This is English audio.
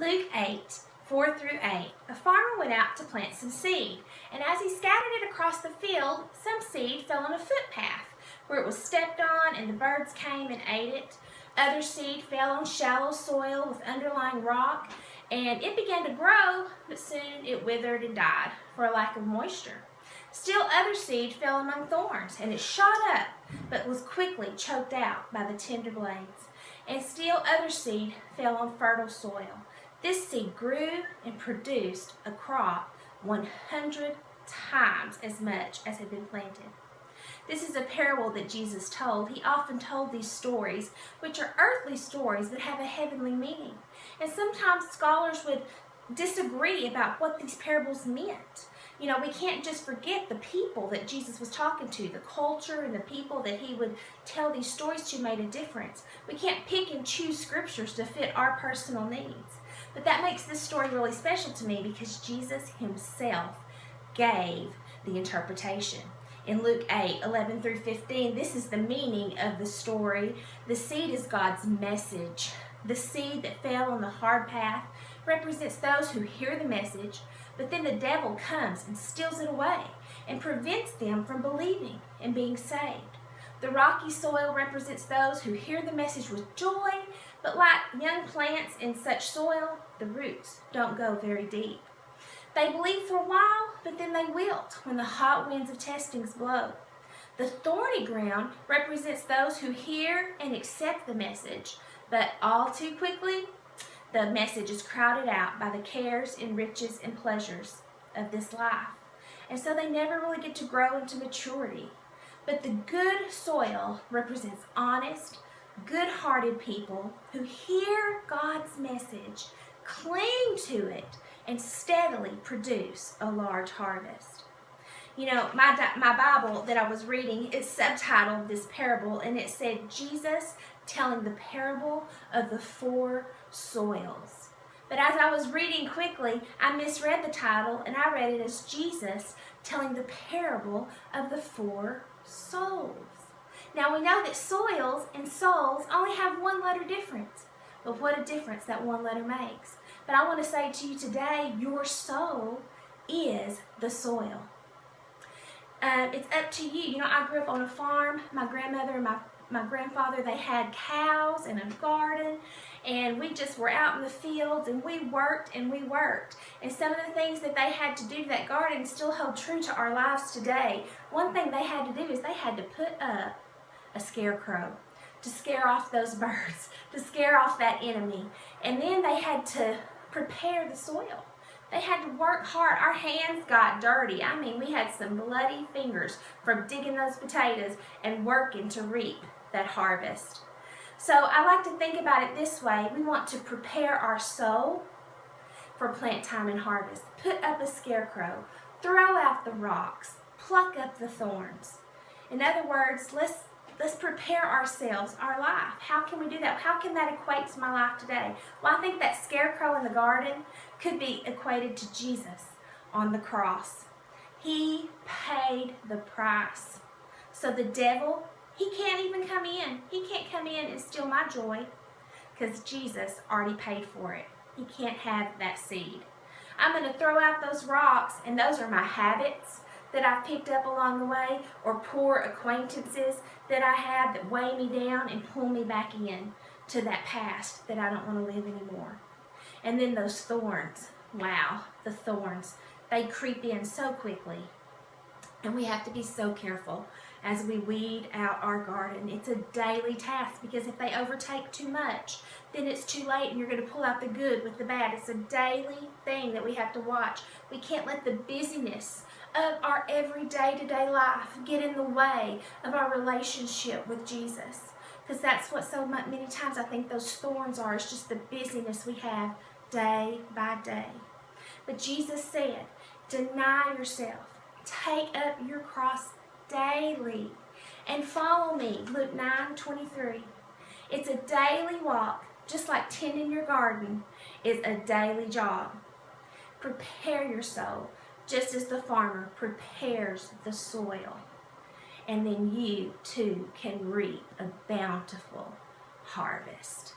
Luke 8, 4 through 8. A farmer went out to plant some seed, and as he scattered it across the field, some seed fell on a footpath, where it was stepped on and the birds came and ate it. Other seed fell on shallow soil with underlying rock, and it began to grow, but soon it withered and died for a lack of moisture. Still other seed fell among thorns, and it shot up, but was quickly choked out by the tender blades. And still other seed fell on fertile soil. This seed grew and produced a crop 100 times as much as had been planted. This is a parable that Jesus told. He often told these stories, which are earthly stories that have a heavenly meaning. And sometimes scholars would disagree about what these parables meant. You know, we can't just forget the people that Jesus was talking to. The culture and the people that he would tell these stories to made a difference. We can't pick and choose scriptures to fit our personal needs. But that makes this story really special to me because Jesus himself gave the interpretation. In Luke 8, 11 through 15, this is the meaning of the story. The seed is God's message. The seed that fell on the hard path represents those who hear the message, but then the devil comes and steals it away and prevents them from believing and being saved. The rocky soil represents those who hear the message with joy, but like young plants in such soil, the roots don't go very deep. They believe for a while, but then they wilt when the hot winds of testings blow. The thorny ground represents those who hear and accept the message, but all too quickly, the message is crowded out by the cares and riches and pleasures of this life. And so they never really get to grow into maturity. But the good soil represents honest, good-hearted people who hear God's message, cling to it, and steadily produce a large harvest. You know, my Bible that I was reading is subtitled this parable, and it said, Jesus telling the parable of the four soils. But as I was reading quickly, I misread the title, and I read it as Jesus telling the parable of the four souls. Now we know that soils and souls only have one letter difference, but what a difference that one letter makes. But I want to say to you today, your soul is the soil. It's up to you. You know, I grew up on a farm. My grandmother and my grandfather, they had cows and a garden, and we just were out in the fields, and we worked and we worked. And some of the things that they had to do to that garden still hold true to our lives today. One thing they had to do is they had to put up a scarecrow to scare off those birds, to scare off that enemy. And then they had to prepare the soil. They had to work hard. Our hands got dirty. I mean, we had some bloody fingers from digging those potatoes and working to reap that harvest. So I like to think about it this way. We want to prepare our soul for plant time and harvest. Put up a scarecrow. Throw out the rocks. Pluck up the thorns. In other words, let's prepare ourselves, our life. How can we do that? How can that equate to my life today? Well, I think that scarecrow in the garden could be equated to Jesus on the cross. He paid the price. So the devil, he can't even come in. He can't come in and steal my joy because Jesus already paid for it. He can't have that seed. I'm going to throw out those rocks, and those are my habits that I've picked up along the way, or poor acquaintances that I have that weigh me down and pull me back in to that past that I don't want to live anymore. And then those thorns, wow, the thorns, they creep in so quickly. And we have to be so careful as we weed out our garden. It's a daily task because if they overtake too much, then it's too late and you're going to pull out the good with the bad. It's a daily thing that we have to watch. We can't let the busyness of our everyday to-day life get in the way of our relationship with Jesus. Because that's what so many times I think those thorns are. It's just the busyness we have day by day. But Jesus said, deny yourself. Take up your cross daily and follow me. Luke 9:23. It's a daily walk, just like tending your garden is a daily job. Prepare your soul, just as the farmer prepares the soil. And then you too can reap a bountiful harvest.